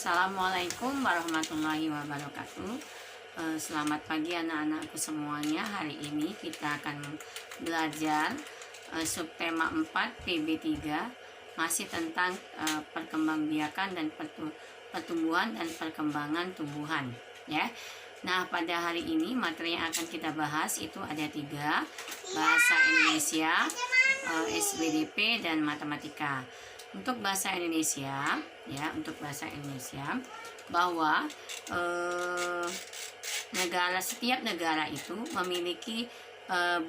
Assalamualaikum warahmatullahi wabarakatuh. Selamat pagi anak-anakku semuanya. Hari ini kita akan belajar subtema 4 PB3, masih tentang perkembangbiakan dan pertumbuhan dan perkembangan tumbuhan, ya. Nah, pada hari ini materi yang akan kita bahas itu ada 3: bahasa Indonesia, SBDP, dan matematika. Untuk bahasa Indonesia, ya, untuk bahasa Indonesia, bahwa setiap negara itu memiliki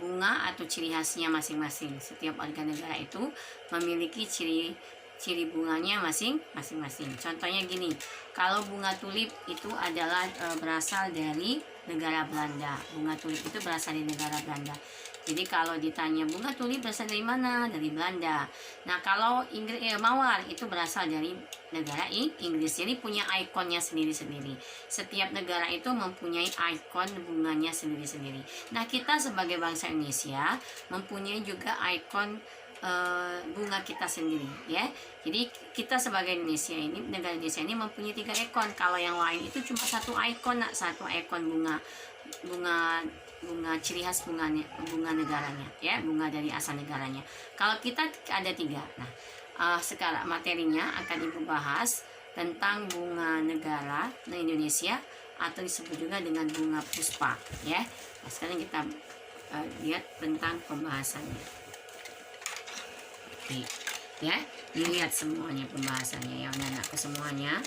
bunga atau ciri khasnya masing-masing. Setiap warga negara itu memiliki ciri bunganya masing-masing. Contohnya gini, kalau bunga tulip itu adalah berasal dari negara Belanda. Bunga tulip itu berasal dari negara Belanda. Jadi kalau ditanya bunga tulip berasal dari mana? Dari Belanda. Nah, kalau mawar itu berasal dari negara Inggris. Jadi punya ikonnya sendiri-sendiri. Setiap negara itu mempunyai ikon bunganya sendiri-sendiri. Nah, kita sebagai bangsa Indonesia mempunyai juga ikon bunga kita sendiri, ya. Jadi kita sebagai negara Indonesia ini mempunyai 3 ikon. Kalau yang lain itu cuma satu ikon bunga ciri khas bunga negaranya, ya, bunga dari asal negaranya. Kalau kita ada 3. Nah, sekarang materinya akan ibu bahas tentang bunga negara Indonesia, atau disebut juga dengan bunga puspa, ya. Nah, sekarang kita lihat tentang pembahasannya. Oke, ya, dilihat semuanya pembahasannya, ya anak-anakku semuanya.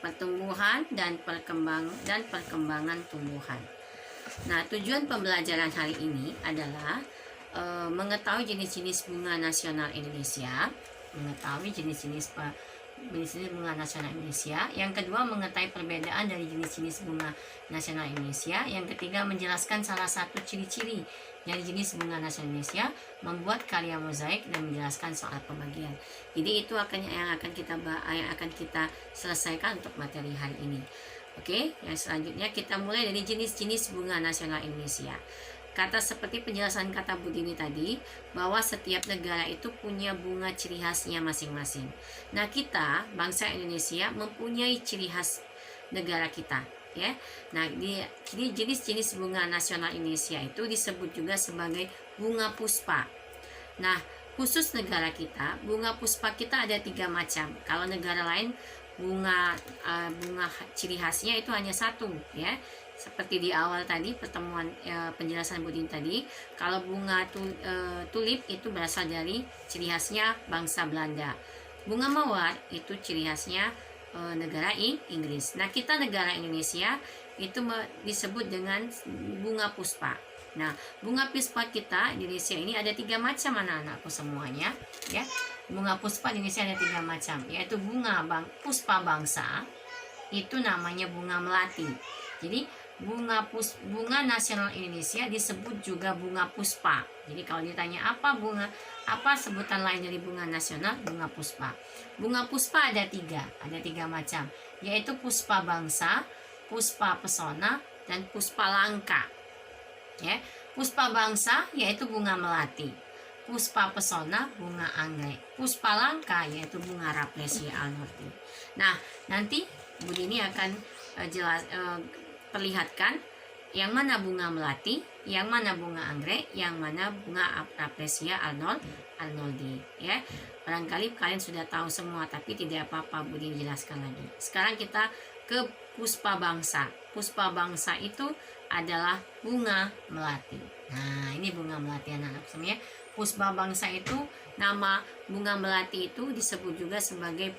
Pertumbuhan dan perkembangan tumbuhan. Nah, tujuan pembelajaran hari ini adalah mengetahui jenis-jenis bunga nasional Indonesia, bunga nasional Indonesia. Yang kedua, mengetahui perbedaan dari jenis-jenis bunga nasional Indonesia. Yang ketiga, menjelaskan salah satu ciri-ciri dari jenis bunga nasional Indonesia, membuat karya mozaik, dan menjelaskan soal pembagian. Jadi itu yang akan kita selesaikan untuk materi hari ini. Oke, yang selanjutnya kita mulai dari jenis-jenis bunga nasional Indonesia. Kata seperti penjelasan kata Bu Dini tadi, bahwa setiap negara itu punya bunga ciri khasnya masing-masing. Nah, kita bangsa Indonesia mempunyai ciri khas negara kita, ya. Nah, jadi jenis-jenis bunga nasional Indonesia itu disebut juga sebagai bunga puspa. Nah, khusus negara kita, bunga puspa kita ada 3 macam. Kalau negara lain bunga ciri khasnya itu hanya 1, ya. Seperti di awal tadi pertemuan penjelasan Budin tadi, kalau bunga tulip itu berasal dari ciri khasnya bangsa Belanda. Bunga mawar itu ciri khasnya negara Inggris. Nah, kita negara Indonesia itu disebut dengan bunga puspa. Nah, bunga puspa kita di Indonesia ini ada 3 macam anak-anakku semuanya, ya. Bunga puspa di Indonesia ada 3 macam, yaitu bunga puspa bangsa, itu namanya bunga melati. Jadi bunga nasional Indonesia disebut juga bunga puspa. Jadi kalau ditanya apa sebutan lain dari bunga nasional, bunga puspa. Bunga puspa ada 3 macam, yaitu puspa bangsa, puspa pesona, dan puspa langka. Ya, puspa bangsa yaitu bunga melati, puspa pesona bunga anggrek, puspa langka yaitu bunga Rafflesia alnorti. Nah, nanti Bu Dini akan perlihatkan yang mana bunga melati, yang mana bunga anggrek, yang mana bunga Rafflesia arnoldi, ya. Barangkali kalian sudah tahu semua, tapi tidak apa-apa, Bu Dini jelaskan lagi. Sekarang kita ke puspa bangsa. Puspa bangsa itu adalah bunga melati. Nah, ini bunga melati anak-anak semuanya. Puspa bangsa itu, nama bunga melati itu disebut juga sebagai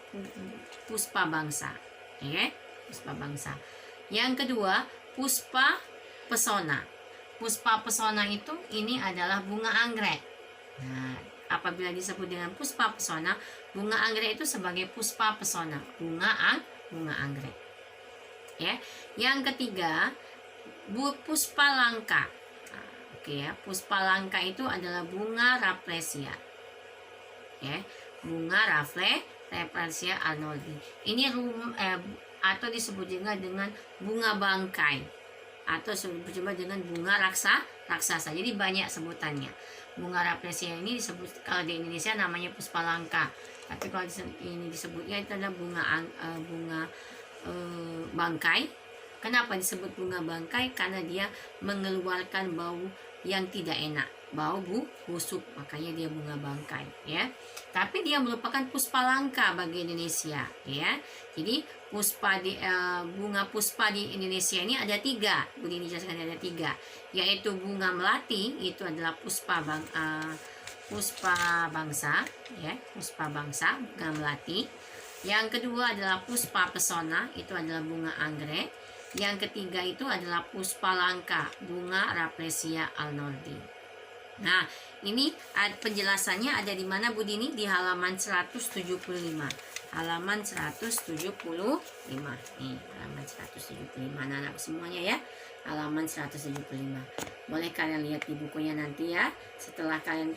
puspa bangsa, ya, puspa bangsa. Yang kedua, puspa pesona. Puspa pesona itu ini adalah bunga anggrek. Nah, apabila disebut dengan puspa pesona, bunga anggrek itu sebagai puspa pesona, bunga anggrek. Ya. Yang ketiga, puspa langka. Nah, oke, ya, puspa langka itu adalah bunga Rafflesia. Ya, bunga Rafflesia arnoldi. Ini atau disebut juga dengan bunga bangkai, atau disebut juga dengan bunga raksasa. Jadi banyak sebutannya. bunga Rafflesia ini disebut, kalau di Indonesia namanya puspa langka, tapi kalau ini disebutnya itu adalah bunga bangkai. Kenapa disebut bunga bangkai? Karena dia mengeluarkan bau yang tidak enak, bau busuk, makanya dia bunga bangkai ya. Tapi dia merupakan puspa langka bagi Indonesia ya. Jadi bunga puspa di Indonesia ini ada 3. Budi jelaskan ada 3, yaitu bunga melati, itu adalah puspa bangsa ya, puspa bangsa, bunga melati. Yang kedua adalah puspa pesona, itu adalah bunga anggrek. Yang ketiga itu adalah puspa langka, bunga Rafflesia alnordi. Nah, ini penjelasannya ada di mana Budi ini? Di halaman 175. Halaman 175. Nih, halaman 175. Anak-anak semuanya ya. Halaman 175. Boleh kalian lihat di bukunya nanti ya. Setelah kalian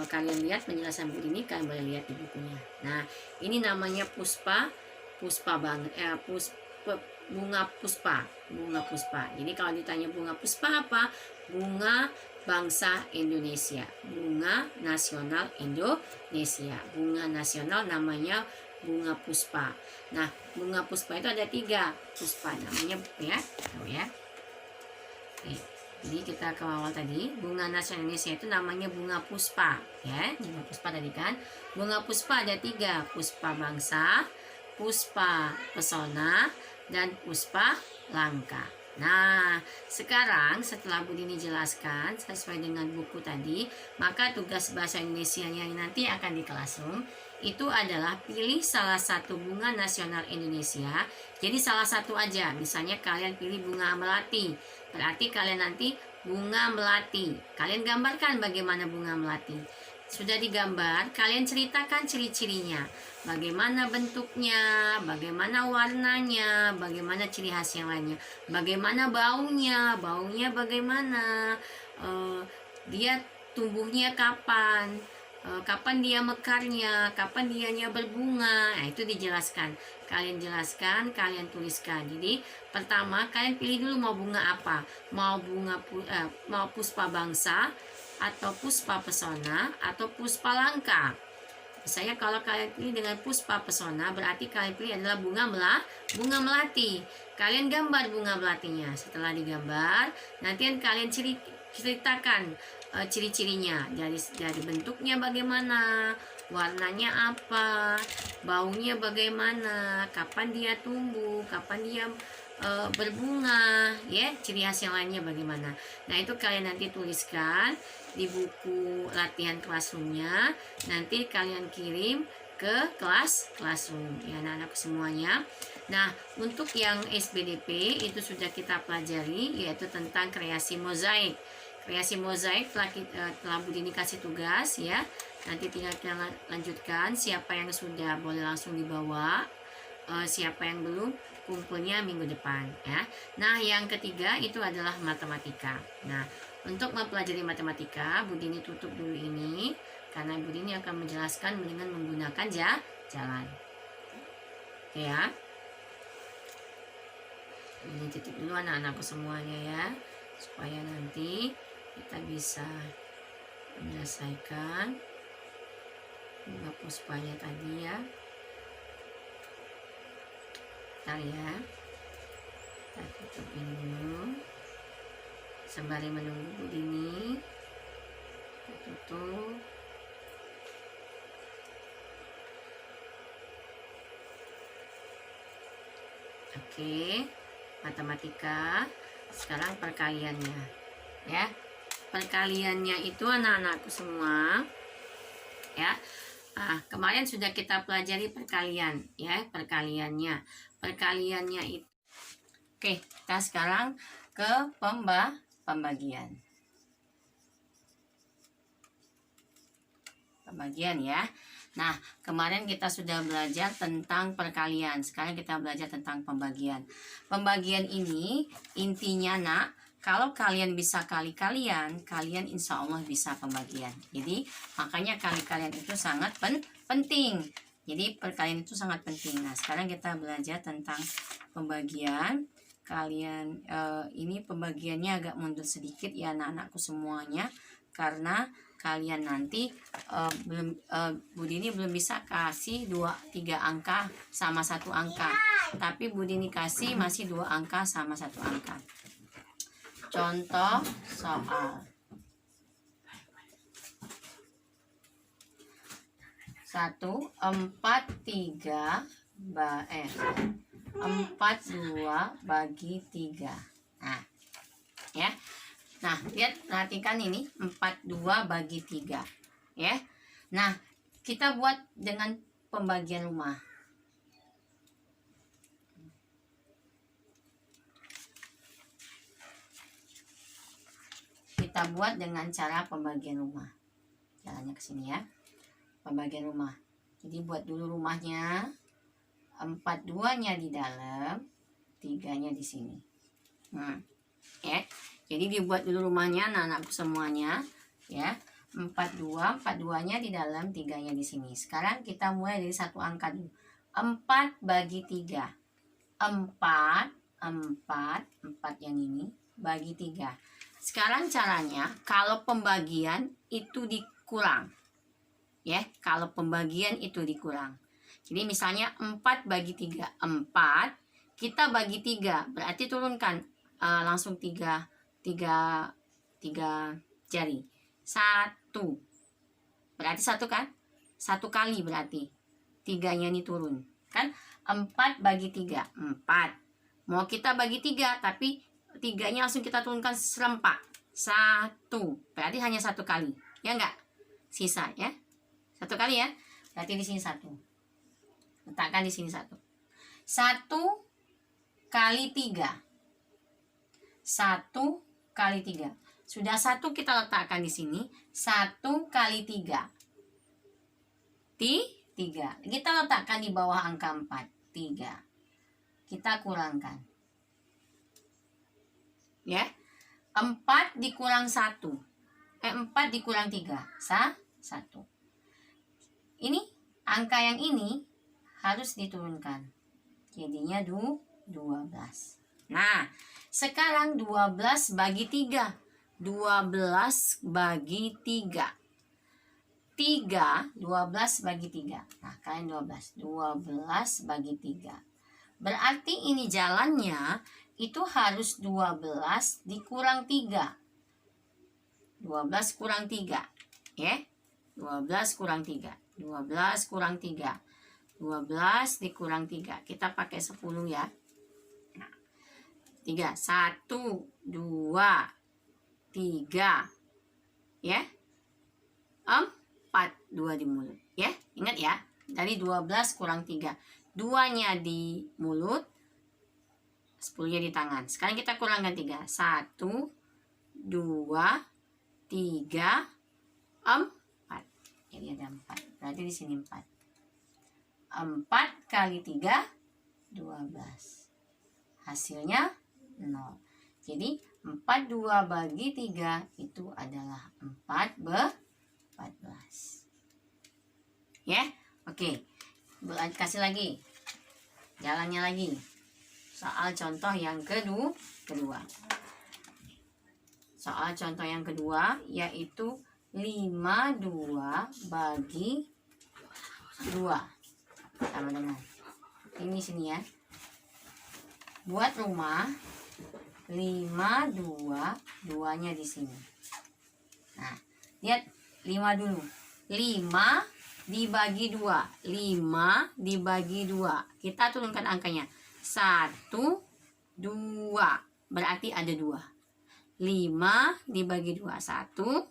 kalian lihat penjelasan Budi ini, kalian boleh lihat di bukunya. Nah, ini namanya bunga puspa. Jadi kalau ditanya bunga puspa apa? Bunga bangsa Indonesia, bunga nasional Indonesia. Bunga nasional namanya bunga puspa. Nah, bunga puspa itu ada 3 puspa namanya ya, tahu ya. Oke. Jadi kita ke awal tadi, bunga nasional Indonesia itu namanya bunga puspa ya. Bunga puspa tadi kan. Bunga puspa ada 3, puspa bangsa, puspa pesona, dan puspa langka. Nah, sekarang setelah Budi ini jelaskan sesuai dengan buku tadi, maka tugas bahasa Indonesia yang nanti akan di Classroom itu adalah pilih salah satu bunga nasional Indonesia. Jadi salah satu aja. Misalnya kalian pilih bunga melati, berarti kalian nanti bunga melati. Kalian gambarkan bagaimana bunga melati. Sudah digambar, kalian ceritakan ciri-cirinya. Bagaimana bentuknya, bagaimana warnanya, bagaimana ciri khas yang lainnya, bagaimana baunya bagaimana, dia tumbuhnya kapan, kapan dia mekarnya, kapan dianya berbunga. Nah, itu dijelaskan. Kalian jelaskan, kalian tuliskan. Jadi pertama kalian pilih dulu mau bunga apa, mau puspa bangsa, atau puspa pesona, atau puspa langka. Misalnya kalau kalian pilih dengan puspa pesona, berarti kalian pilih adalah bunga melati. Kalian gambar bunga melatinya. Setelah digambar, nanti kalian ceritakan ciri-cirinya. Dari bentuknya bagaimana, warnanya apa, baunya bagaimana, kapan dia tumbuh, kapan dia berbunga ya, ciri khas yang lainnya bagaimana. Nah, itu kalian nanti tuliskan di buku latihan Classroom-nya. Nanti kalian kirim ke Classroom ya anak-anak semuanya. Nah, untuk yang SBDP itu sudah kita pelajari, yaitu tentang kreasi mozaik. Kreasi mozaik telah Budi ini kasih tugas ya. Nanti tinggal kita lanjutkan. Siapa yang sudah boleh langsung dibawa, siapa yang belum kumpulnya minggu depan ya. Nah, yang ketiga itu adalah matematika. Nah, untuk mempelajari matematika, Budi ini tutup dulu ini karena Budi ini akan menjelaskan dengan menggunakan jalan. Oke ya. Ini tutup dulu anak-anakku semuanya ya, supaya nanti kita bisa menyelesaikan bunga puspanya tadi ya. Bentar ya, kita tutupin dulu sembari menunggu Budi ini. Kita tutup. Oke, matematika. Sekarang perkaliannya ya. Perkaliannya itu anak-anakku semua ya. Kemarin sudah kita pelajari perkalian ya, perkaliannya itu. Oke, kita sekarang ke pembagian ya. Nah, kemarin kita sudah belajar tentang perkalian. Sekarang kita belajar tentang pembagian. Pembagian ini intinya nak, kalau kalian bisa kali-kalian, kalian insya Allah bisa pembagian. Jadi makanya kali-kalian itu sangat penting. Jadi perkalian itu sangat penting. Nah, sekarang kita belajar tentang pembagian. Kalian ini pembagiannya agak mundur sedikit ya anak-anakku semuanya. karena kalian nanti Bu Dini belum bisa kasih 3 angka sama 1 angka, tapi Bu Dini kasih masih 2 angka sama 1 angka. Contoh soal 42 bagi 3. Nah, ya. Nah, perhatikan ini 42 bagi 3, ya. Nah, kita buat dengan pembagian rumah. Kita buat dengan cara pembagian rumah. Jalannya ke sini ya. Pembagian rumah. Jadi buat dulu rumahnya. 42-nya di dalam, 3-nya di sini. Ya. Jadi dibuat dulu rumahnya anak-anakku semuanya, ya. 42-nya di dalam, 3-nya di sini. Sekarang kita mulai dari 1 angka dulu. 4 bagi 3. 4 yang ini bagi 3. Sekarang caranya kalau pembagian itu dikurang. Ya, kalau pembagian itu dikurang. Jadi misalnya 4 bagi 3. 4 kita bagi 3, berarti turunkan langsung 3 jari. 1. Berarti 1 kan? 1 kali berarti. 3-nya ini turun. Kan? 4 bagi 3. 4. Mau kita bagi 3, tapi 3-nya langsung kita turunkan serempak. 1. Berarti hanya 1 kali. Ya enggak? Sisa ya. 1 kali ya. Berarti di sini 1. Letakkan di sini 1. 1 kali 3. 1 kali 3. Sudah 1 kita letakkan di sini. 1 kali 3. 3. Kita letakkan di bawah angka 4. 3. Kita kurangkan. Ya. 4 dikurang 1. 4 dikurang 3. 1. Ini angka yang ini harus diturunkan. Jadinya 12. Nah, sekarang 12 bagi 3. 12 bagi 3. 12 bagi 3. Nah, kalian 12. 12 bagi 3. Berarti ini jalannya itu harus 12 dikurang 3. 12 kurang 3. Ya. 12 kurang 3. 12 kurang 3. 12 dikurang 3. Kita pakai 10 ya. 3. 1, 2, 3. Ya. 4. 2 di mulut. Ya. Ingat ya. Dari 12 kurang 3. 2-nya di mulut. 10-nya di tangan. Sekarang kita kurangkan 3. 1, 2, 3, 4. Jadi ada 4. Berarti di sini 4. 4 kali 3, 12. Hasilnya 0. Jadi 42 bagi 3 itu adalah 14. Ya, oke. Kasih lagi. Jalannya lagi. Soal contoh yang kedua. Soal contoh yang kedua yaitu 52 bagi 2. Sama dengan ini sini ya. Buat rumah 52, 2-nya di sini. Nah, lihat 5 dulu. 5 dibagi 2. 5 dibagi 2. Kita turunkan angkanya. 1, 2. Berarti ada 2. 5 dibagi 2. 1,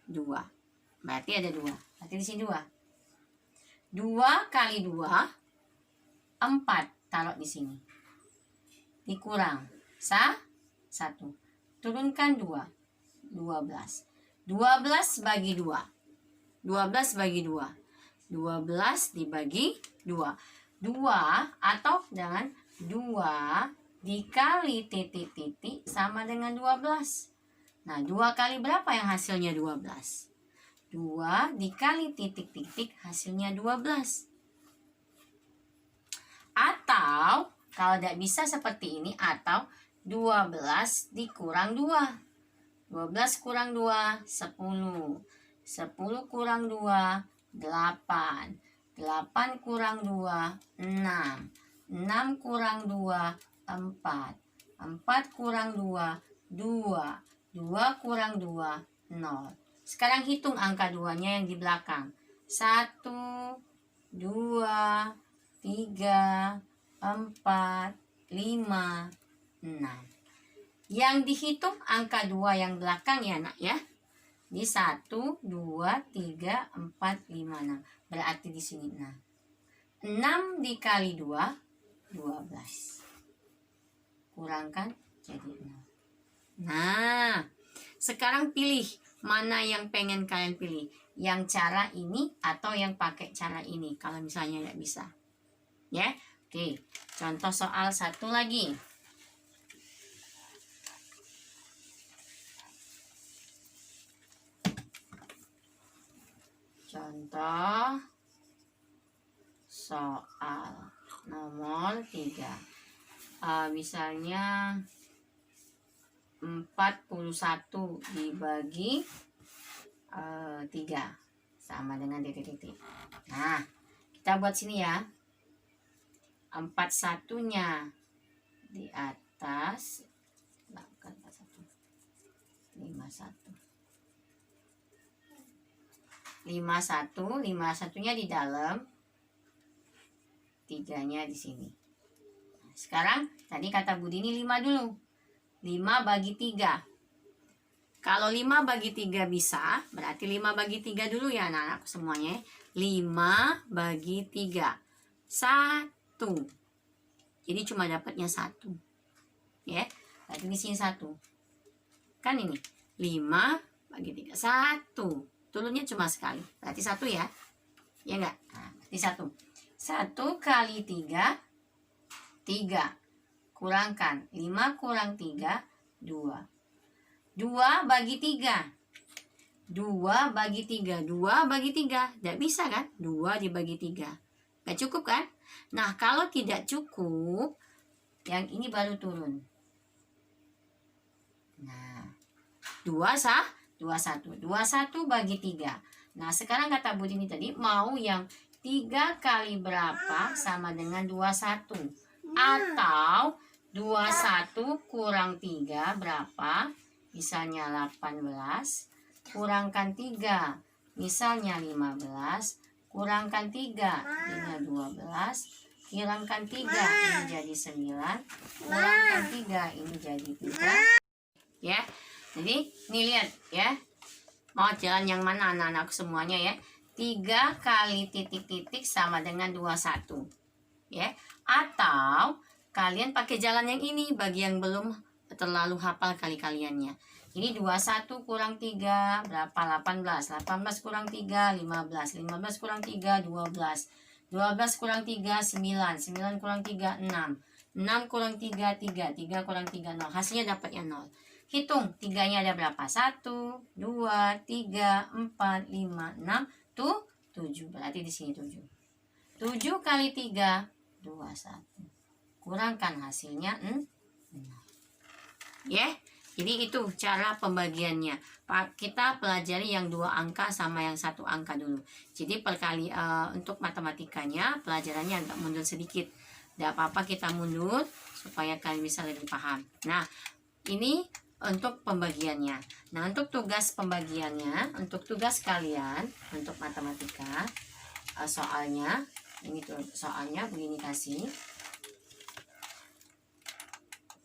2. Berarti ada 2. Berarti di sini 2. 2 kali 2, 4. Taruh di sini. Dikurang 1. Turunkan 2. 12. 12 bagi 2. 12 bagi 2. 12 dibagi 2. 2 atau dengan 2 dikali titik-titik sama dengan 12. Nah, 2 kali berapa yang hasilnya 12? 2 dikali titik-titik hasilnya 12. Atau kalau tidak bisa seperti ini, atau 12 dikurang 2. 12 kurang 2, 10. 10 kurang 2, 8. 8 kurang 2, 6. 6 kurang 2, 4. 4 kurang 2, 2. 2 kurang 2, 0. Sekarang hitung angka 2-nya yang di belakang. 1, 2, 3, 4, 5, 6. Yang dihitung angka 2 yang belakang ya nak ya. Di 1, 2, 3, 4, 5, 6. Berarti di sini 6. 6 dikali 2, 12. Kurangkan jadi 0. Nah, sekarang pilih mana yang pengen kalian pilih. Yang cara ini atau yang pakai cara ini. Kalau misalnya nggak bisa. Ya, oke. Contoh soal satu lagi. Contoh soal nomor 3. Misalnya 41 dibagi 3 sama dengan titik-titik. Nah, kita buat sini ya. 41-nya di atas, bukan 41, 51. 51-nya di dalam, 3-nya di sini. Nah, sekarang tadi kata Budi ini 5 dulu. 5 bagi 3. Kalau 5 bagi 3 bisa, berarti 5 bagi 3 dulu ya anak-anakku semuanya. 5 bagi 3. 1. Jadi cuma dapatnya 1. Ya, berarti di sini 1. Kan ini 5 bagi 3. 1. Turunnya cuma sekali. Berarti 1 ya. Ya enggak? Nah, berarti 1. 1 kali 3, 3. Kurangkan 5 kurang 3, 2. 2 bagi 3. 2 bagi 3. 2 bagi 3. Tidak bisa kan? 2 dibagi 3. Gak cukup kan? Nah, kalau tidak cukup, yang ini baru turun. Nah, 21 bagi 3. Nah, sekarang kata Bu Dini tadi, mau yang 3 kali berapa sama dengan 21. Atau 21 kurang 3 berapa? Misalnya 18. Kurangkan 3. Misalnya 15. Kurangkan 3. Ini 12. Kurangkan 3. Ini jadi 9. Kurangkan 3. Ini jadi 3. Ya. Jadi ini lihat ya. Mau jalan yang mana anak-anak semuanya ya. 3 kali titik-titik sama dengan 21. Ya. Atau kalian pakai jalan yang ini bagi yang belum terlalu hafal kali-kaliannya. Ini 21 kurang 3 berapa? 18. 18 kurang 3 15. 15 kurang 3 12. 12 kurang 3 9. 9 kurang 3 6. 6 kurang 3 3. 3 kurang 3 0. Hasilnya dapatnya 0. Hitung 3-nya ada berapa? 1 2 3 4 5 6 tuh 7. Berarti di sini 7. 7 kali 3 21. Kurangkan hasilnya 0. Ya. Jadi itu cara pembagiannya. Kita pelajari yang 2 angka sama yang 1 angka dulu. Jadi untuk matematikanya pelajarannya agak mundur sedikit. Tidak apa-apa kita mundur supaya kalian bisa lebih paham. Nah, ini untuk pembagiannya. Nah, untuk tugas pembagiannya, untuk tugas kalian untuk matematika, soalnya ini tuh soalnya begini kasih.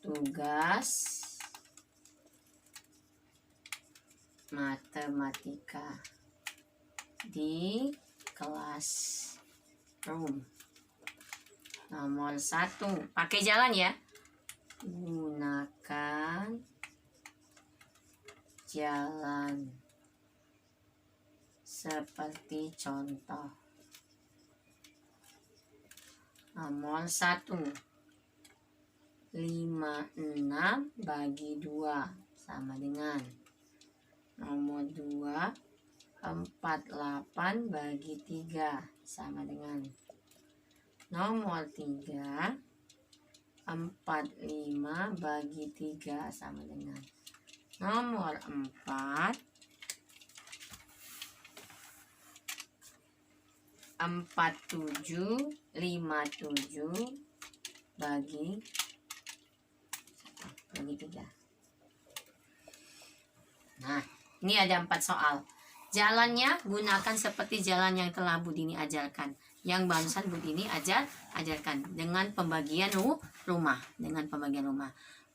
Tugas matematika di kelas room nomor 1. Pakai jalan ya. Gunakan jalan seperti contoh. Nomor 1. 56 bagi 2 sama dengan nomor 2. 48 bagi 3 sama dengan nomor 3. 45 bagi 3 sama dengan Nomor 4, 4757 bagi 3. Nah, ini ada 4 soal. Jalannya gunakan seperti jalan yang telah Bu Dini ajarkan. Yang barusan Bu Dini ajarkan dengan pembagian rumah.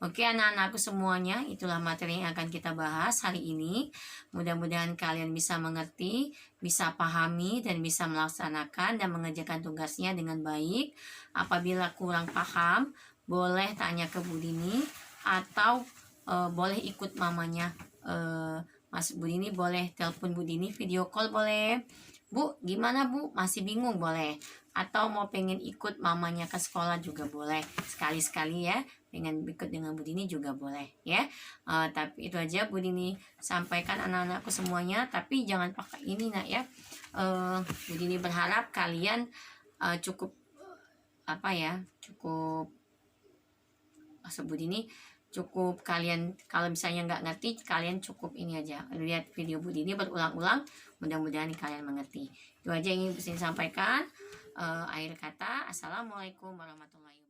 Oke anak-anakku semuanya, itulah materi yang akan kita bahas hari ini. Mudah-mudahan kalian bisa mengerti, bisa pahami, dan bisa melaksanakan dan mengerjakan tugasnya dengan baik. Apabila kurang paham, boleh tanya ke Bu Dini atau boleh ikut mamanya. Mas Bu Dini boleh telepon Bu Dini, video call boleh. Bu, gimana Bu? Masih bingung boleh. Atau mau pengen ikut mamanya ke sekolah juga boleh. Sekali-sekali ya, pengen ikut dengan Bu Dini juga boleh ya. Tapi itu aja Bu Dini sampaikan anak-anakku semuanya. Tapi jangan pakai ini nak ya. Bu Dini berharap kalian cukup Bu Dini cukup kalian, kalau misalnya nggak ngerti, kalian cukup ini aja, lihat video Bu Dini berulang-ulang, mudah-mudahan kalian mengerti. Itu aja yang ingin saya sampaikan. Akhir kata, assalamualaikum warahmatullahi wabarakatuh.